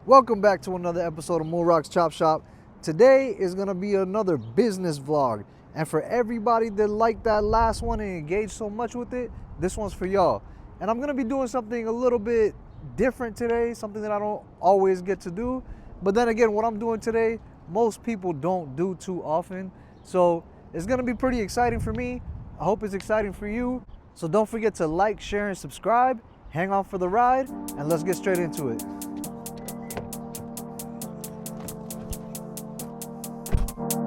Welcome back to another episode of Moorock's Chop Shop. Today is going to be another business vlog. And for everybody that liked that last one and engaged so much with it, this one's for y'all. And I'm going to be doing something a little bit different today, something that I don't always get to do. But then again, what I'm doing today, most people don't do too often. So it's going to be pretty exciting for me. I hope it's exciting for you. So don't forget to like, share, and subscribe. Hang on for the ride, and let's get straight into it.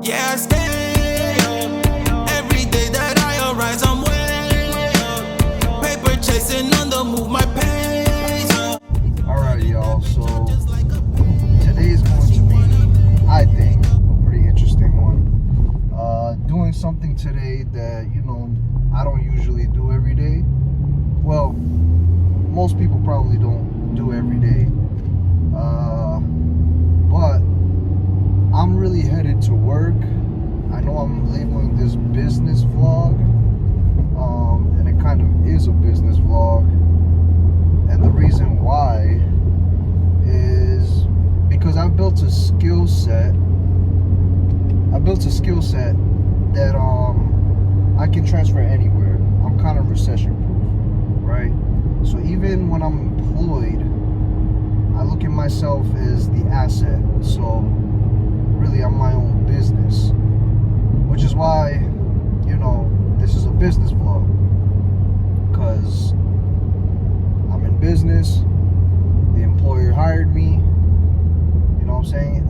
Yeah, I stay up. Every day that I arise, I'm way up. Paper chasing on the move, my pace up. Alright, y'all, so today's going to be, I think, a pretty interesting one. Doing something today that, I don't usually do every day. Well, most people probably don't do every day. But I'm really headed to work. I know I'm labeling this business vlog, and it kind of is a business vlog. And the reason why is because I've built a skill set. That I can transfer anywhere. I'm kind of recession proof, right? So even when I'm employed, I look at myself as the asset. So really, I'm my own business, which is why, this is a business vlog, because I'm in business. The employer hired me,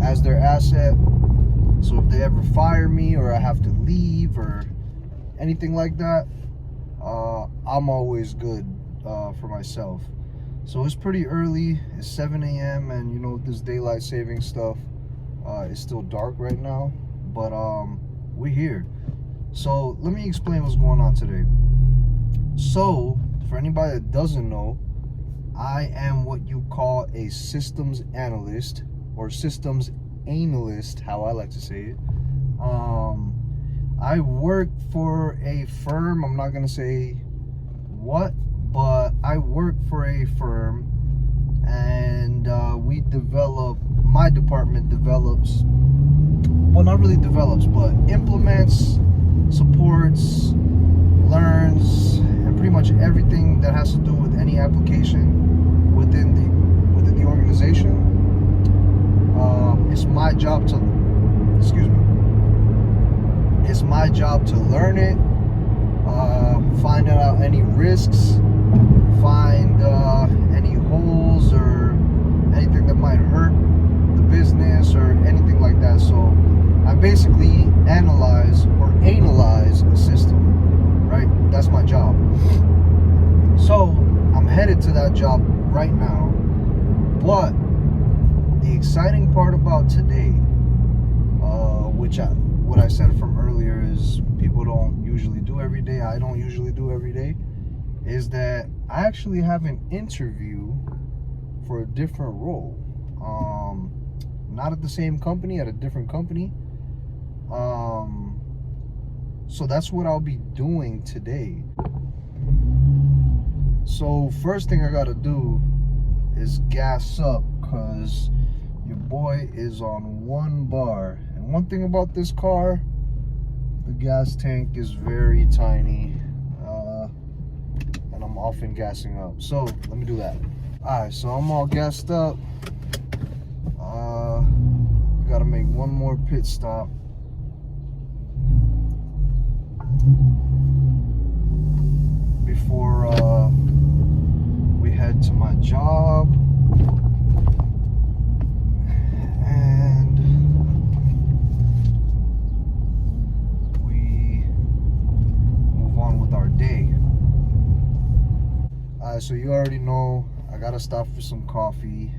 as their asset. So if they ever fire me or I have to leave or anything like that, I'm always good for myself. So it's pretty early. It's 7 a.m. and with this daylight saving stuff, it's still dark right now, but we're here. So let me explain what's going on today. So for anybody that doesn't know, I am what you call a systems analyst, or systems analyst, how I like to say it. I work for a firm. I'm not gonna say what, but I work for a firm, and my department develops, well, not really develops, but implements, supports, learns, and pretty much everything that has to do with any application within the organization. It's my job to learn it, find out any risks, find any holes or anything that might hurt the business or anything like that. So I basically analyze a system, right? That's my job. So I'm headed to that job right now. But the exciting part about today, what I said from earlier is people don't usually do every day, I don't usually do every day, is that I actually have an interview for a different role. Not at the same company, at a different company. So that's what I'll be doing today. So first thing I gotta do is gas up, because your boy is on 1 bar. And one thing about this car, the gas tank is very tiny, and I'm often gassing up. So let me do that. Alright, so I'm all gassed up. Gotta make one more pit stop. Before we head to my job. And we move on with our day. Alright, so you already know I gotta stop for some coffee.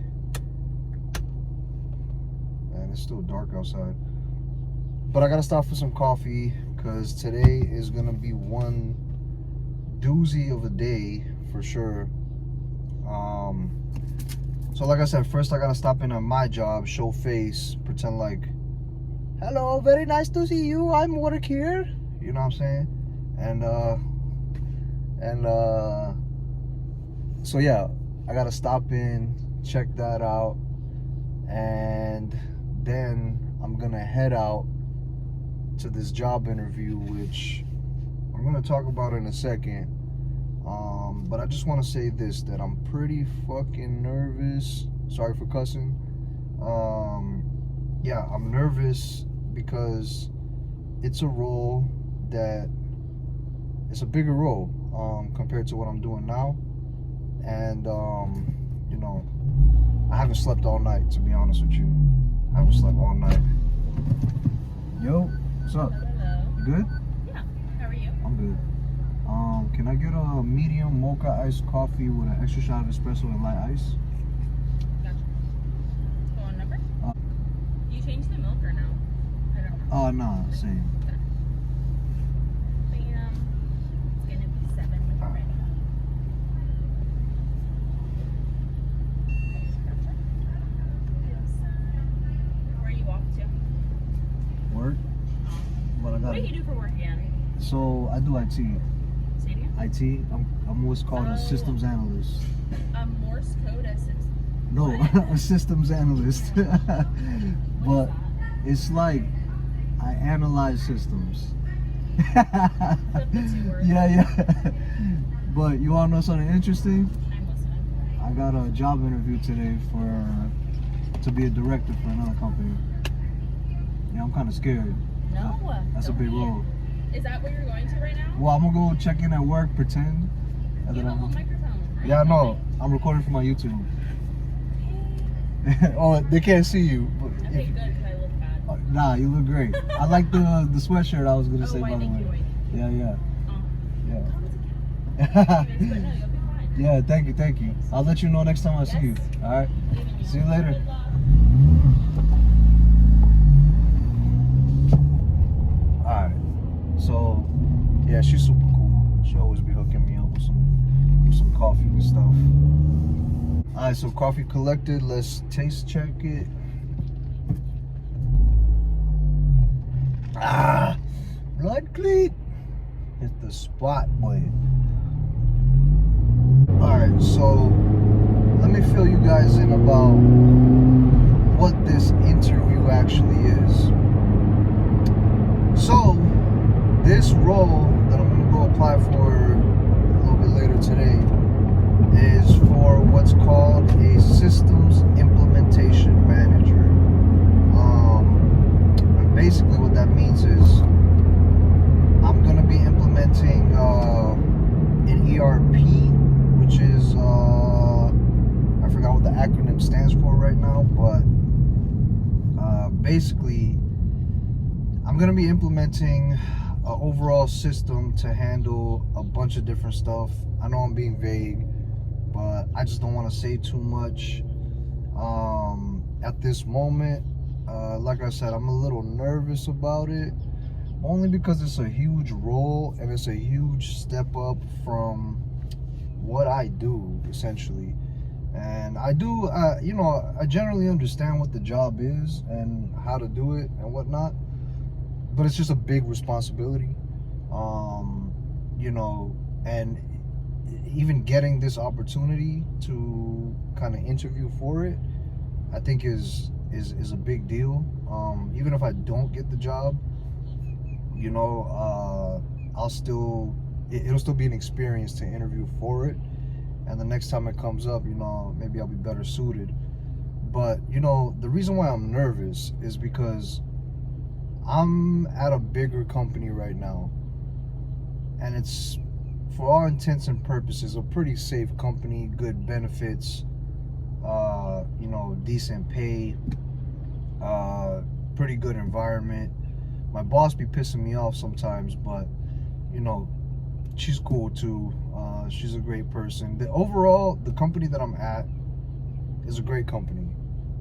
Man, it's still dark outside. But I gotta stop for some coffee, because today is gonna be one doozy of a day for sure. So like I said, first I gotta stop in at my job, show face, pretend like, hello, very nice to see you, I'm work here. You know what I'm saying? And so yeah, I gotta stop in, check that out. and then I'm gonna head out to this job interview, which I'm gonna talk about in a second. But I just want to say this, that I'm pretty fucking nervous. Sorry for cussing. Yeah, I'm nervous because it's a role that it's a bigger role compared to what I'm doing now. And you know, I haven't slept all night, to be honest with you. I haven't slept all night. Yo, what's up? Hello. You good? Yeah. How are you? I'm good. Can I get a medium mocha iced coffee with an extra shot of espresso and light ice? Gotcha. Phone number? You changed the milk or no? I don't know. Nah, same. Bam. It's gonna be 7 when you're ready. Gotcha. Where are you off to? Work? But I What got do you do for work again? So I do IT. Say it again? IT. I'm what's called a Oh. systems analyst. Morse code assist. No, a systems analyst. What But is that? it's like I analyze systems. Flip the 2 words. Yeah. But you wanna know something interesting? I'm listening. I got a job interview today to be a director for another company. Yeah, I'm kind of scared. No. That's a don't big be. role. Is that where you're going to right now? Well, I'm gonna go check in at work, pretend. And You then have a whole I'm. microphone. Yeah, I know. I'm recording for my YouTube. Oh, they can't see you. But Okay, if, good, because I look bad. nah, you look great. I like the sweatshirt I was gonna say, by the thank way. you, why thank you. Yeah. But no, you'll be fine. Yeah, thank you. I'll let you know next time I see you. Yes. All right. Leaving you. See you later. Good luck. All right. So, yeah, she's super cool. She always be hooking me up with some coffee and stuff. All right, so coffee collected. Let's taste check it. Ah, blood clean. Hit the spot, boy. All right, so let me fill you guys in about what this interview actually is. So, this role that I'm gonna go apply for a little bit later today is for what's called a systems implementation manager. And basically what that means is I'm gonna be implementing an ERP, which is I forgot what the acronym stands for right now, but basically I'm gonna be implementing an overall system to handle a bunch of different stuff. I know I'm being vague, but I just don't want to say too much at this moment. Like I said, I'm a little nervous about it, only because it's a huge role and it's a huge step up from what I do, essentially. And I do, you know, I generally understand what the job is and how to do it and whatnot, but it's just a big responsibility, you know, and even getting this opportunity to kind of interview for it, I think is a big deal. Even if I don't get the job, you know, it'll still be an experience to interview for it, and the next time it comes up, you know, maybe I'll be better suited. But you know, the reason why I'm nervous is because I'm at a bigger company right now, and it's, for all intents and purposes, a pretty safe company, good benefits, you know, decent pay, pretty good environment. My boss be pissing me off sometimes, but you know, she's cool too. She's a great person. Overall, the company that I'm at is a great company,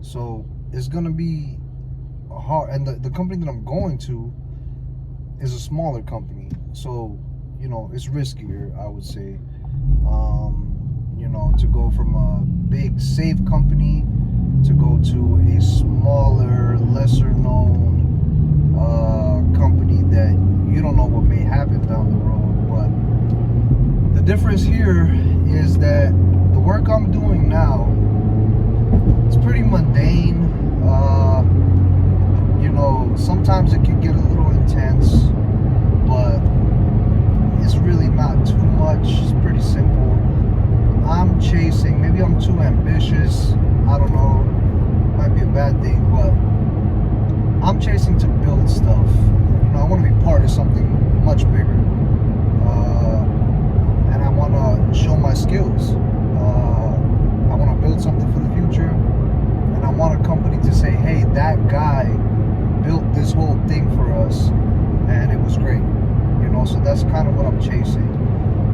so it's gonna be hard. And the company that I'm going to is a smaller company, so you know, it's riskier, I would say. You know, to go from a big safe company to go to a smaller, lesser known company that you don't know what may happen down the road. But the difference here is that the work I'm doing now, it's pretty mundane. sometimes it can get a little intense, but it's really not too much. It's pretty simple. I'm chasing, maybe I'm too ambitious, I don't know, might be a bad thing, but I'm chasing to build stuff. You know, I want to be part of something much bigger, and I want to show my skills. I want to build something for the future, and I want a company to say, hey, that guy built this whole thing for us and it was great, you know. So that's kind of what I'm chasing.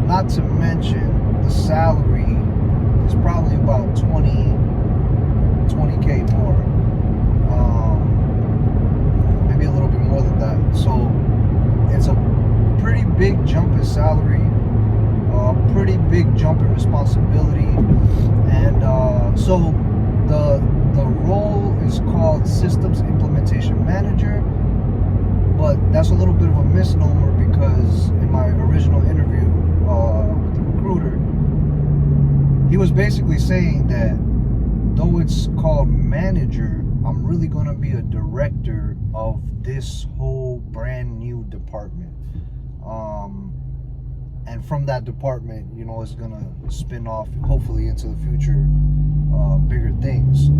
Not to mention the salary is probably about 20k more, maybe a little bit more than that. So it's a pretty big jump in salary, a pretty big jump in responsibility, and so the role is called Systems Implementation Manager, but that's a little bit of a misnomer because in my original interview with the recruiter, he was basically saying that though it's called manager, I'm really going to be a director of this whole brand new department. And from that department, you know, it's going to spin off hopefully into the future bigger things.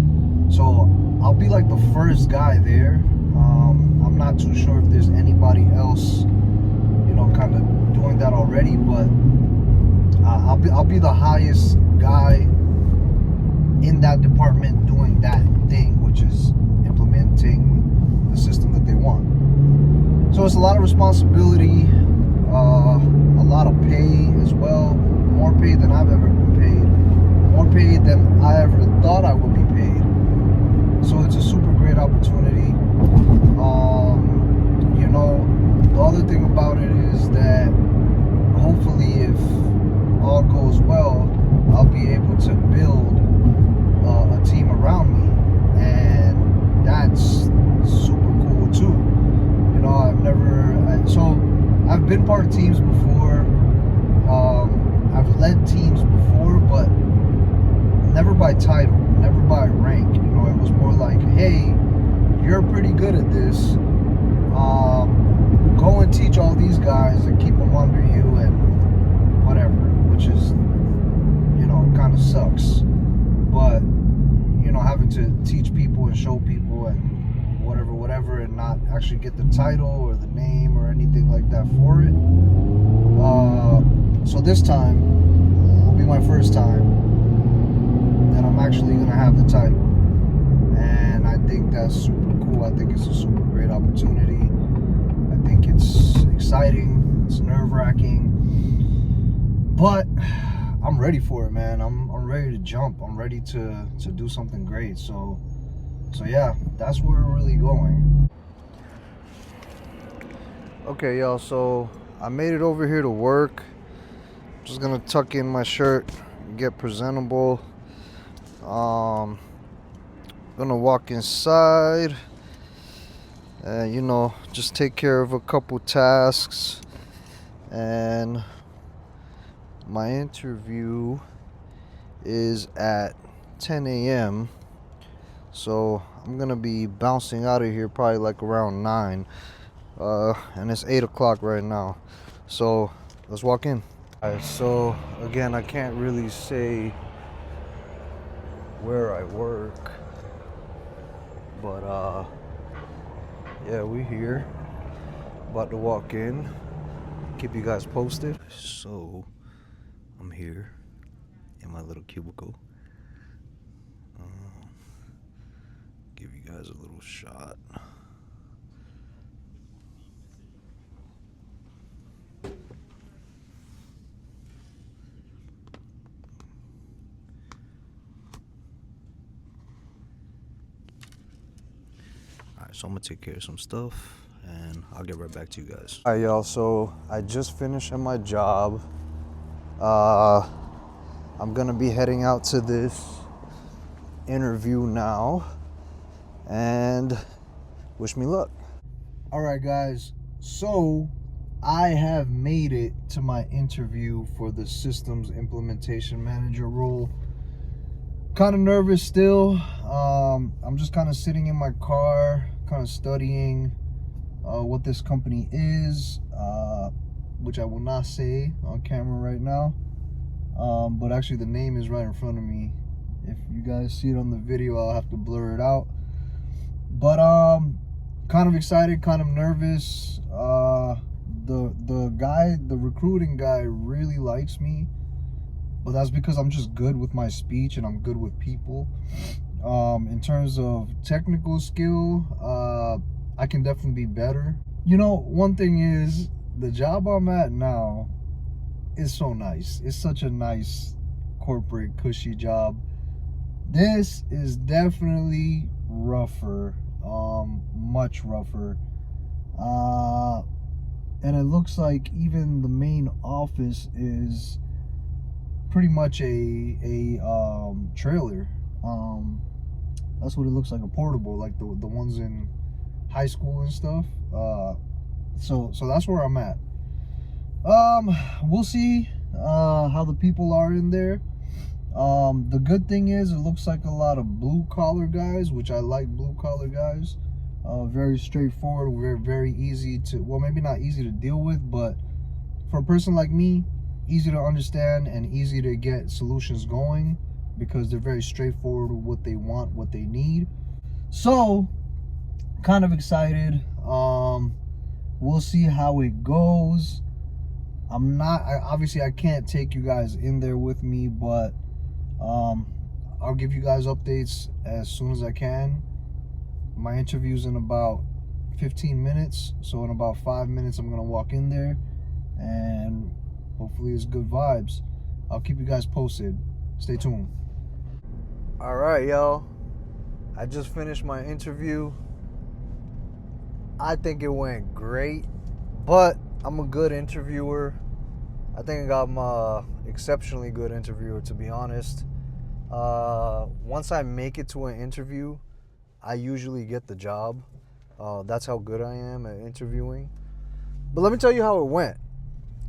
So I'll be like the first guy there. I'm not too sure if there's anybody else, you know, kind of doing that already, but I'll be the highest guy in that department doing that thing, which is implementing the system that they want. So it's a lot of responsibility, a lot of pay as well, more pay than I've ever been paid, more pay than I ever thought I would be paid. So it's a super great opportunity. You know, the other thing about it is that hopefully, if all goes well, I'll be able to build a team around me, and that's super cool too. You know, I've been part of teams before. I've led teams before, but never by title, never by rank. You know, it was more like, hey, you're pretty good at this. Go and teach all these guys and keep them under you and whatever, which is, you know, kind of sucks. But, you know, having to teach people and show people and whatever, and not actually get the title or the name or anything like that for it. So this time will be my first time that I'm actually going to have the title. And I think that's super cool. I think it's a super great opportunity. I think it's exciting. It's nerve-wracking. But I'm ready for it, man. I'm ready to jump. I'm ready to do something great. So yeah, that's where we're really going. Okay, y'all, so I made it over here to work. Just gonna tuck in my shirt, get presentable. Gonna walk inside and, you know, just take care of a couple tasks. And my interview is at 10 a.m. So I'm gonna be bouncing out of here probably like around 9. And it's 8 o'clock right now. So let's walk in. Alright, so again, I can't really say where I work, but yeah, we here, about to walk in, keep you guys posted. So I'm here in my little cubicle. Give you guys a little shot. So I'm gonna take care of some stuff and I'll get right back to you guys. All right, y'all, so I just finished at my job. I'm gonna be heading out to this interview now, and wish me luck. All right, guys, so I have made it to my interview for the Systems Implementation Manager role. Kind of nervous still. I'm just kind of sitting in my car, kind of studying, what this company is, which I will not say on camera right now. But actually the name is right in front of me. If you guys see it on the video, I'll have to blur it out. But kind of excited, kind of nervous. The recruiting guy really likes me, but that's because I'm just good with my speech and I'm good with people. In terms of technical skill, I can definitely be better. You know, one thing is, the job I'm at now is so nice. It's such a nice corporate cushy job. This is definitely rougher, much rougher. And it looks like even the main office is pretty much a trailer. That's what it looks like, a portable, like the ones in high school and stuff. So that's where I'm at. We'll see how the people are in there. The good thing is, it looks like a lot of blue collar guys, which I like blue collar guys. Very straightforward, very easy to, well, maybe not easy to deal with, but for a person like me, easy to understand and easy to get solutions going, because they're very straightforward with what they want, what they need. So kind of excited. We'll see how it goes. Obviously I can't take you guys in there with me, but I'll give you guys updates as soon as I can. My interview's in about 15 minutes, so in about 5 minutes I'm gonna walk in there, and hopefully it's good vibes. I'll keep you guys posted. Stay tuned. All right, y'all. I just finished my interview. I think it went great, but I'm a good interviewer. I think I'm a exceptionally good interviewer, to be honest. Once I make it to an interview, I usually get the job. That's how good I am at interviewing. But let me tell you how it went.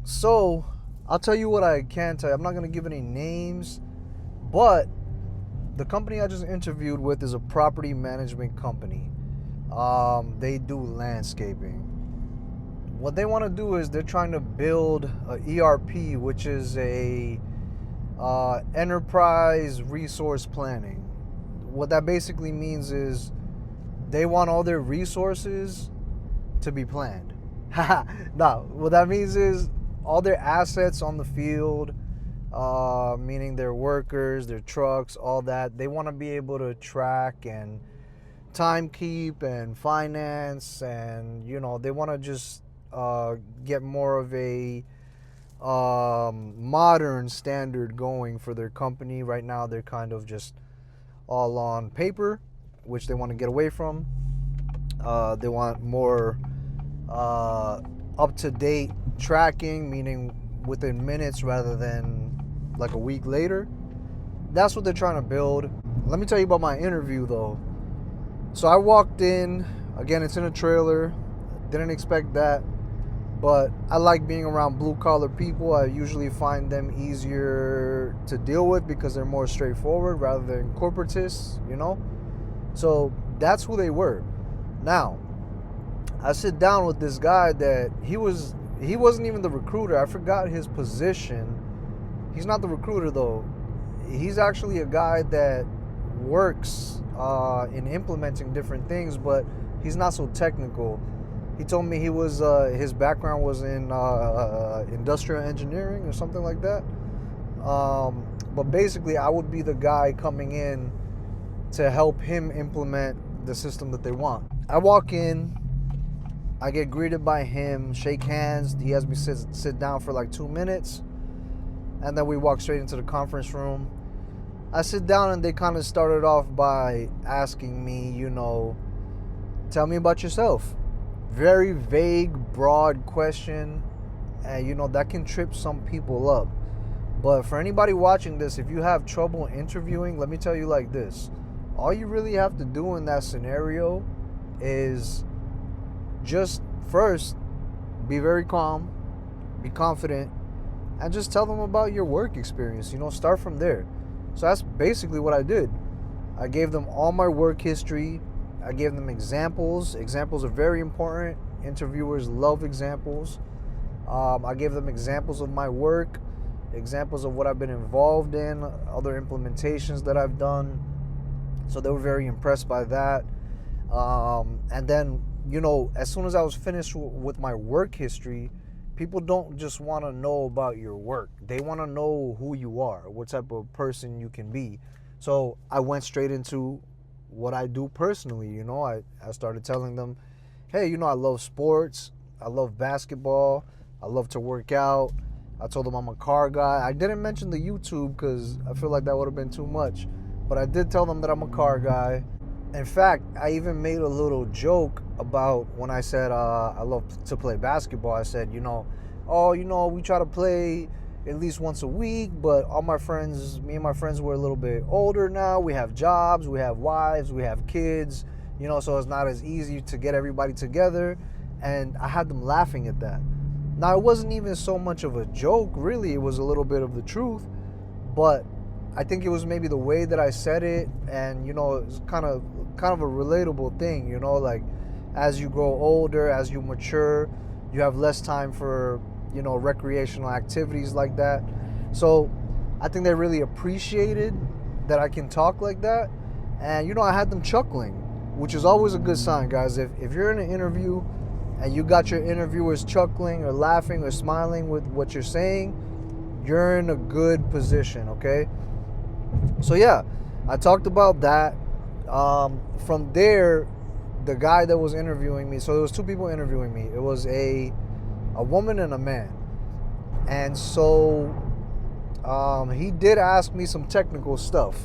So, I'll tell you what I can tell you. I'm not going to give any names, but the company I just interviewed with is a property management company. They do landscaping. What they want to do is they're trying to build a ERP, which is a enterprise resource planning. What that basically means is they want all their resources to be planned. No, what that means is all their assets on the field, meaning their workers, their trucks, all that, they want to be able to track and time keep and finance, and you know, they want to just get more of a modern standard going for their company. Right now they're kind of just all on paper, which they want to get away from. They want more up-to-date tracking, meaning within minutes rather than like a week later. That's what they're trying to build. Let me tell you about my interview though. So I walked in, again, it's in a trailer. Didn't expect that, but I like being around blue collar people. I usually find them easier to deal with because they're more straightforward rather than corporatists, you know? So that's who they were. Now, I sit down with this guy that he wasn't even the recruiter. I forgot his position. He's not the recruiter though. He's actually a guy that works in implementing different things, but he's not so technical. He told me he was his background was in industrial engineering or something like that. But basically, I would be the guy coming in to help him implement the system that they want. I walk in, I get greeted by him, shake hands. He has me sit down for like 2 minutes, and then we walk straight into the conference room. I sit down and they kind of started off by asking me, you know, tell me about yourself. Very vague, broad question, and you know, that can trip some people up. But for anybody watching this, if you have trouble interviewing, let me tell you like this. All you really have to do in that scenario is just first be very calm, be confident, and just tell them about your work experience. You know, start from there. So that's basically what I did. I gave them all my work history. I gave them examples. Examples are very important Interviewers love examples. I gave them examples of my work, examples of what I've been involved in, other implementations that I've done. So they were very impressed by that. And then, you know, as soon as I was finished with my work history, people don't just want to know about your work. They want to know who you are, what type of person you can be. So I went straight into what I do personally. You know, I started telling them, hey, you know, I love sports. I love basketball. I love to work out. I told them I'm a car guy. I didn't mention the YouTube because I feel like that would have been too much. But I did tell them that I'm a car guy. In fact, I even made a little joke about when I said I love to play basketball. I said, you know, we try to play at least once a week, but me and my friends were a little bit older now. We have jobs, we have wives, we have kids, you know, so it's not as easy to get everybody together. And I had them laughing at that. Now, it wasn't even so much of a joke, really. It was a little bit of the truth, but I think it was maybe the way that I said it, and, you know, it's kind of a relatable thing, you know, like as you grow older, as you mature, you have less time for, you know, recreational activities like that. So I think they really appreciated that I can talk like that. And, you know, I had them chuckling, which is always a good sign, guys. If you're in an interview and you got your interviewers chuckling or laughing or smiling with what you're saying, you're in a good position, okay? So yeah, I talked about that. From there, the guy that was interviewing me, so there was two people interviewing me. It was a woman and a man. And so he did ask me some technical stuff.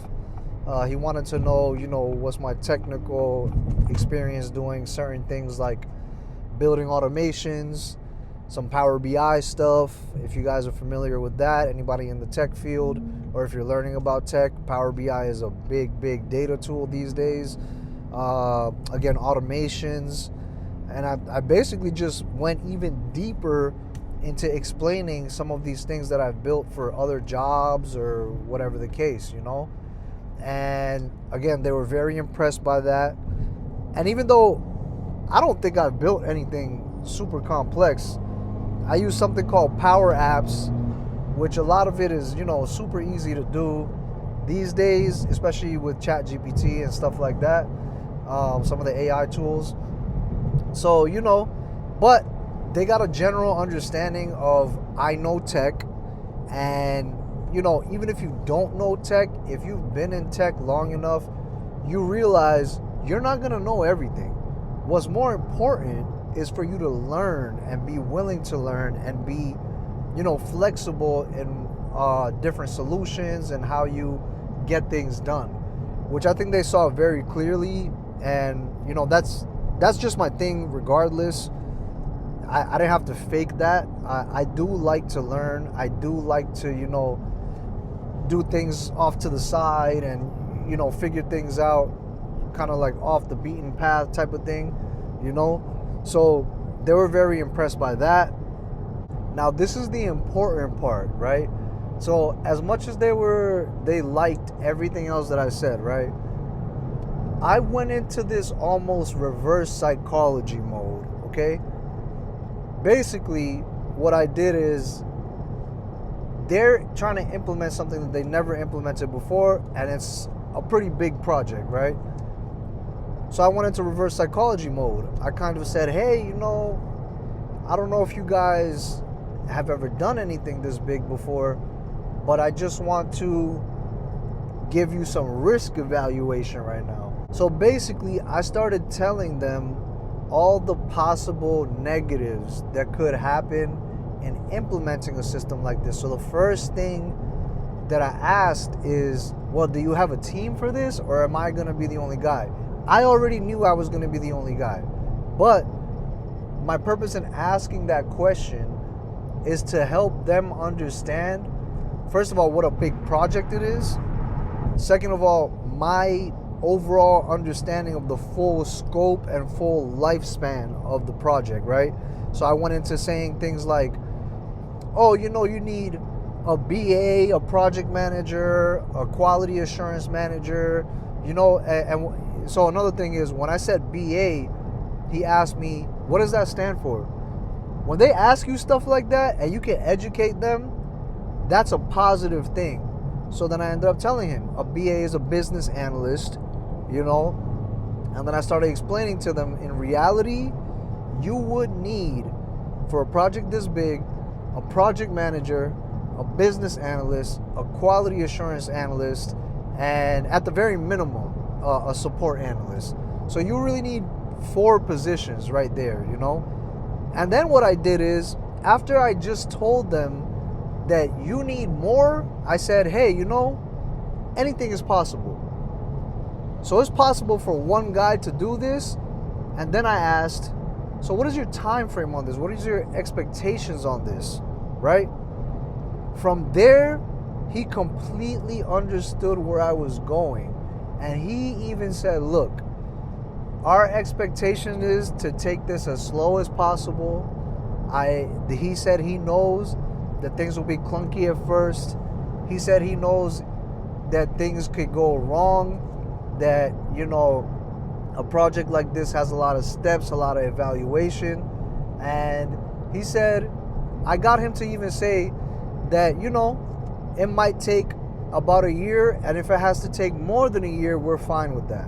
He wanted to know, you know, what's my technical experience doing certain things like building automations, some Power BI stuff. If you guys are familiar with that, anybody in the tech field, or if you're learning about tech, Power BI is a big data tool these days. Again, automations. And I basically just went even deeper into explaining some of these things that I've built for other jobs or whatever the case, you know? And again, they were very impressed by that. And even though I don't think I've built anything super complex, I use something called Power Apps, which a lot of it is, you know, super easy to do these days, especially with ChatGPT and stuff like that, some of the AI tools. So, you know, but they got a general understanding of I know tech. And, you know, even if you don't know tech, if you've been in tech long enough, you realize you're not going to know everything. What's more important is for you to learn and be willing to learn and be, you know, flexible in different solutions and how you get things done, which I think they saw very clearly. And, you know, that's just my thing regardless. I didn't have to fake that. I do like to learn. I do like to, you know, do things off to the side and, you know, figure things out kind of like off the beaten path type of thing, you know. So they were very impressed by that. Now, this is the important part, right? So as much as they liked everything else that I said, right? I went into this almost reverse psychology mode, okay? Basically, what I did is they're trying to implement something that they never implemented before, and it's a pretty big project, right? So I went into reverse psychology mode. I kind of said, hey, you know, I don't know if you guys have ever done anything this big before, but I just want to give you some risk evaluation right now. So basically, I started telling them all the possible negatives that could happen in implementing a system like this. So the first thing that I asked is, well, do you have a team for this, or am I going to be the only guy? I already knew I was going to be the only guy. But my purpose in asking that question is to help them understand, first of all, what a big project it is. Second of all, my overall understanding of the full scope and full lifespan of the project, right? So I went into saying things like, oh, you know, you need a BA, a project manager, a quality assurance manager, you know. And so another thing is, when I said BA, he asked me, What does that stand for? When they ask you stuff like that and you can educate them, that's a positive thing. So then I ended up telling him a BA is a business analyst, you know, and then I started explaining to them, in reality, you would need, for a project this big, a project manager, a business analyst, a quality assurance analyst, and at the very minimum, a support analyst. So you really need 4 positions right there, you know? And then what I did is, after I just told them that you need more, I said, hey, you know, anything is possible. So it's possible for one guy to do this. And then I asked, so what is your time frame on this? What is your expectations on this, right? From there, he completely understood where I was going. And he even said, look, our expectation is to take this as slow as possible. He said he knows that things will be clunky at first. He said he knows that things could go wrong, that, you know, a project like this has a lot of steps, a lot of evaluation. And he said, I got him to even say that, you know, it might take about a year, and if it has to take more than a year, we're fine with that.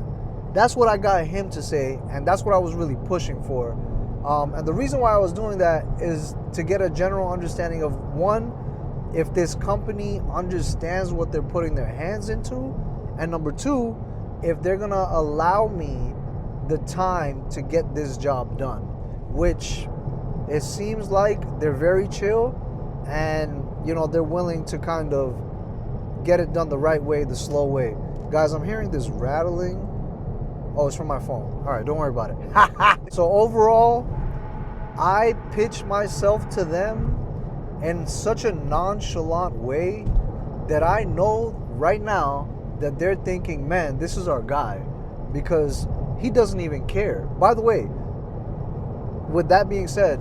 That's what I got him to say, and that's what I was really pushing for. And the reason why I was doing that is to get a general understanding of, one, if this company understands what they're putting their hands into, and number 2, if they're gonna allow me the time to get this job done, which it seems like they're very chill, and, you know, they're willing to kind of get it done the right way, the slow way. Guys, I'm hearing this rattling. Oh, it's from my phone. All right, don't worry about it. So overall, I pitched myself to them in such a nonchalant way that I know right now that they're thinking, man, this is our guy, because he doesn't even care. By the way, with that being said,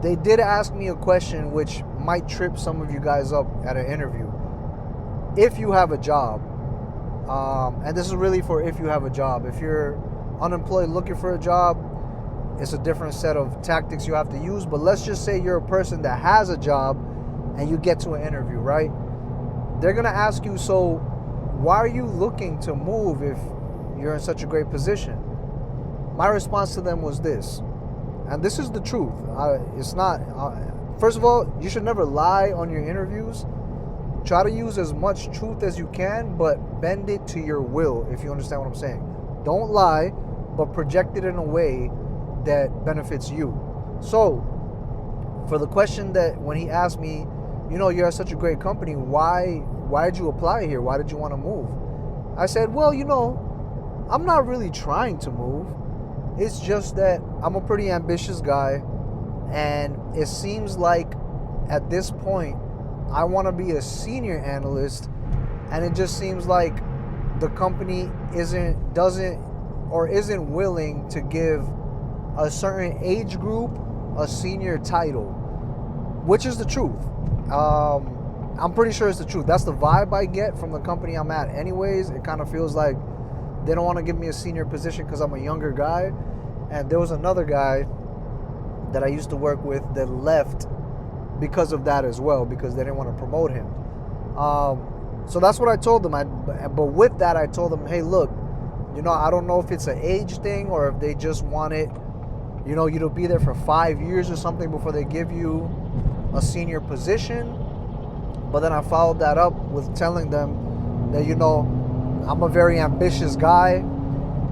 they did ask me a question which might trip some of you guys up at an interview. If you have a job, and this is really for if you have a job. If you're unemployed looking for a job, it's a different set of tactics you have to use. But let's just say you're a person that has a job and you get to an interview, right? They're going to ask you, so why are you looking to move if you're in such a great position? My response to them was this, and this is the truth. It's not, first of all, you should never lie on your interviews. Try to use as much truth as you can, but bend it to your will, if you understand what I'm saying. Don't lie, but project it in a way that benefits you. So, for the question that when he asked me, you know, you're at such a great company, why did you apply here? Why did you want to move? I said, well, you know, I'm not really trying to move. It's just that I'm a pretty ambitious guy, and it seems like at this point, I want to be a senior analyst, and it just seems like the company isn't willing to give a certain age group a senior title, which is the truth. I'm pretty sure it's the truth. That's the vibe I get from the company I'm at anyways. It kind of feels like they don't want to give me a senior position because I'm a younger guy. And there was another guy that I used to work with that left because of that as well, because they didn't want to promote him. So that's what I told them. But with that, I told them, hey, look, you know, I don't know if it's an age thing or if they just want it, you know, you to be there for 5 years or something before they give you a senior position. But then I followed that up with telling them that, you know, I'm a very ambitious guy.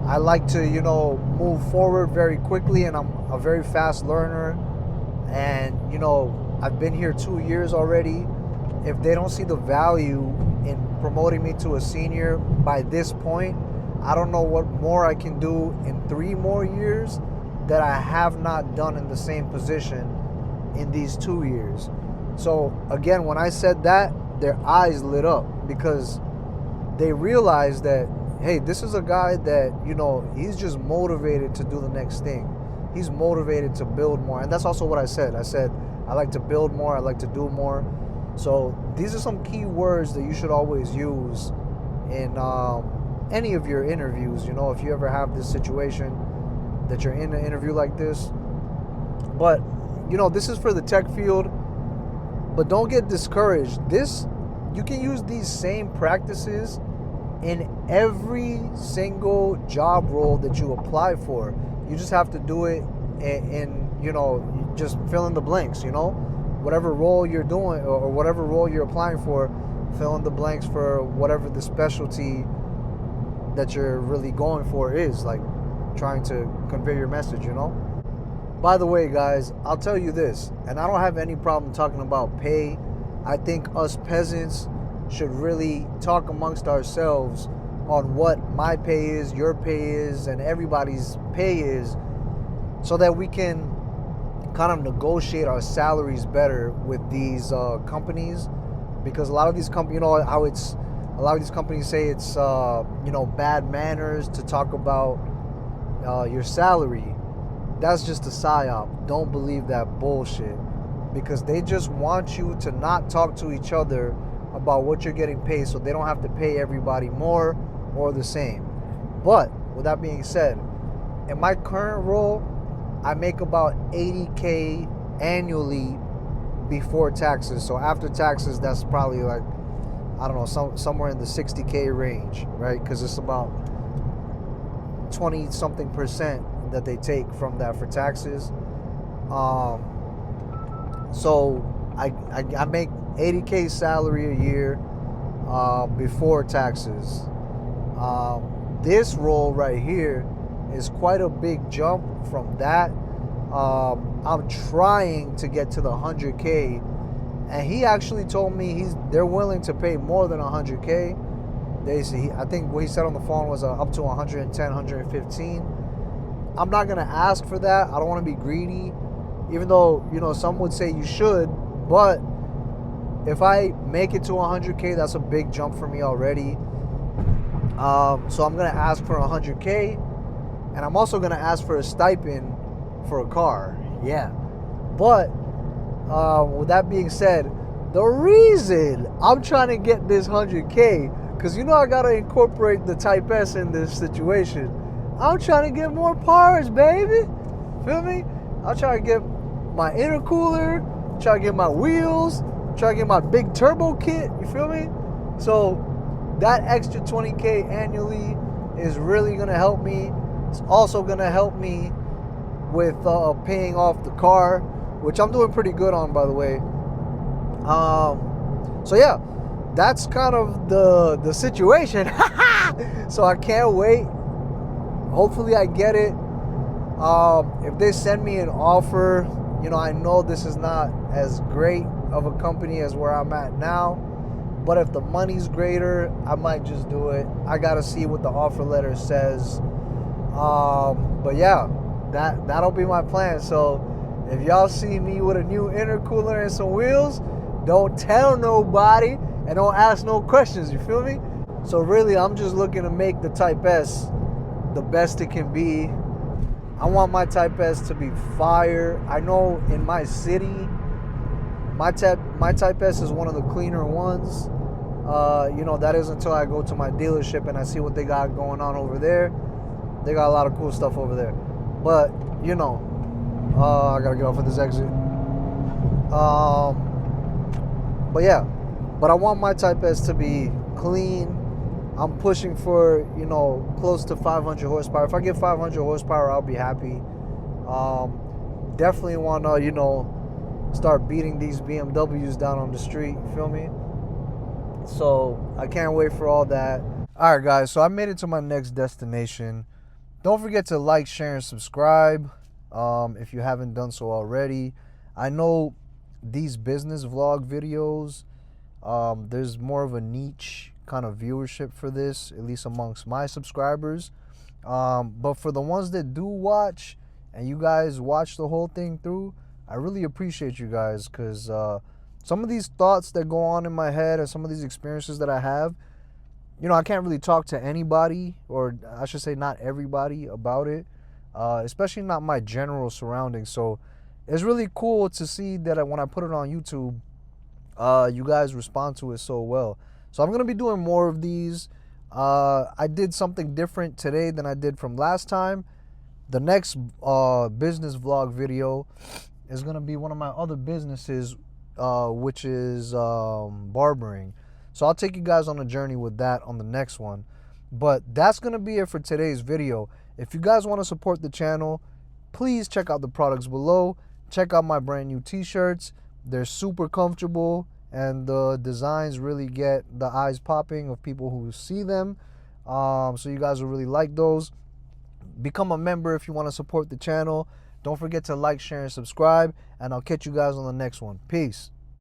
I like to, you know, move forward very quickly, and I'm a very fast learner. And, you know, I've been here 2 years already. If they don't see the value in promoting me to a senior by this point, I don't know what more I can do in 3 more years that I have not done in the same position in these 2 years. So again, when I said that, their eyes lit up because they realized that, hey, this is a guy that, you know, he's just motivated to do the next thing. He's motivated to build more. And that's also what I said. I said, I like to build more. I like to do more. So these are some key words that you should always use in any of your interviews. You know, if you ever have this situation that you're in an interview like this, But, you know, this is for the tech field. But don't get discouraged. You can use these same practices in every single job role that you apply for. You just have to do it in, you know, just fill in the blanks, you know? Whatever role you're doing or whatever role you're applying for, fill in the blanks for whatever the specialty that you're really going for is, like trying to convey your message, you know? By the way, guys, I'll tell you this, and I don't have any problem talking about pay. I think us peasants should really talk amongst ourselves on what my pay is, your pay is, and everybody's pay is, so that we can kind of negotiate our salaries better with these companies. Because a lot of these companies, you know how it's, a lot of these companies say it's you know, bad manners to talk about your salary. That's just a psyop. Don't believe that bullshit, because they just want you to not talk to each other about what you're getting paid, so they don't have to pay everybody more or the same. But with that being said, in my current role, I make about $80K annually before taxes. So after taxes, that's probably like, I don't know, somewhere in the $60K range, right? Because it's about 20-something% that they take from that for taxes. So I make $80K salary a year before taxes. This role right here is quite a big jump from that. I'm trying to get to the 100K, and he actually told me they're willing to pay more than 100K. I think what he said on the phone was up to 110, 115. I'm not gonna ask for that. I don't want to be greedy, even though, you know, some would say you should. But if I make it to 100K, that's a big jump for me already. So I'm gonna ask for 100K, and I'm also gonna ask for a stipend for a car. Yeah. But with that being said, the reason I'm trying to get this 100K, because you know I gotta incorporate the Type S in this situation. I'm trying to get more parts, baby. Feel me? I'm trying to get my intercooler, trying to get my wheels, trying to get my big turbo kit. You feel me? So that extra 20K annually is really gonna help me. It's also gonna help me with paying off the car, which I'm doing pretty good on, by the way. So yeah, that's kind of the situation. So I can't wait. Hopefully I get it. If they send me an offer, you know, I know this is not as great of a company as where I'm at now, but if the money's greater, I might just do it. I gotta see what the offer letter says. But yeah, that'll be my plan. So if y'all see me with a new intercooler and some wheels, don't tell nobody and don't ask no questions. You feel me? So really, I'm just looking to make the Type S the best it can be. I want my Type S to be fire. I know in my city, my Type S is one of the cleaner ones. You know, that is until I go to my dealership and I see what they got going on over there. They got a lot of cool stuff over there. But, you know, I gotta get off of this exit. But yeah, but I want my Type S to be clean. I'm pushing for, you know, close to 500 horsepower. If I get 500 horsepower, I'll be happy. Definitely want to, you know, start beating these BMWs down on the street. You feel me? So I can't wait for all that. All right, guys. So I made it to my next destination. Don't forget to like, share, and subscribe if you haven't done so already. I know these business vlog videos, there's more of a niche kind of viewership for this, at least amongst my subscribers. But for the ones that do watch, and you guys watch the whole thing through, I really appreciate you guys, because some of these thoughts that go on in my head and some of these experiences that I have, you know, I can't really talk to anybody, or I should say not everybody, about it, especially not my general surroundings. So it's really cool to see that when I put it on YouTube, you guys respond to it so well. So I'm going to be doing more of these. I did something different today than I did from last time. The next business vlog video is gonna be one of my other businesses, which is barbering. So I'll take you guys on a journey with that on the next one. But that's gonna be it for today's video. If you guys want to support the channel, please check out the products below. Check out my brand new t-shirts. They're super comfortable and the designs really get the eyes popping of people who see them. So you guys will really like those. Become a member if you want to support the channel. Don't forget to like, share, and subscribe. And I'll catch you guys on the next one. Peace.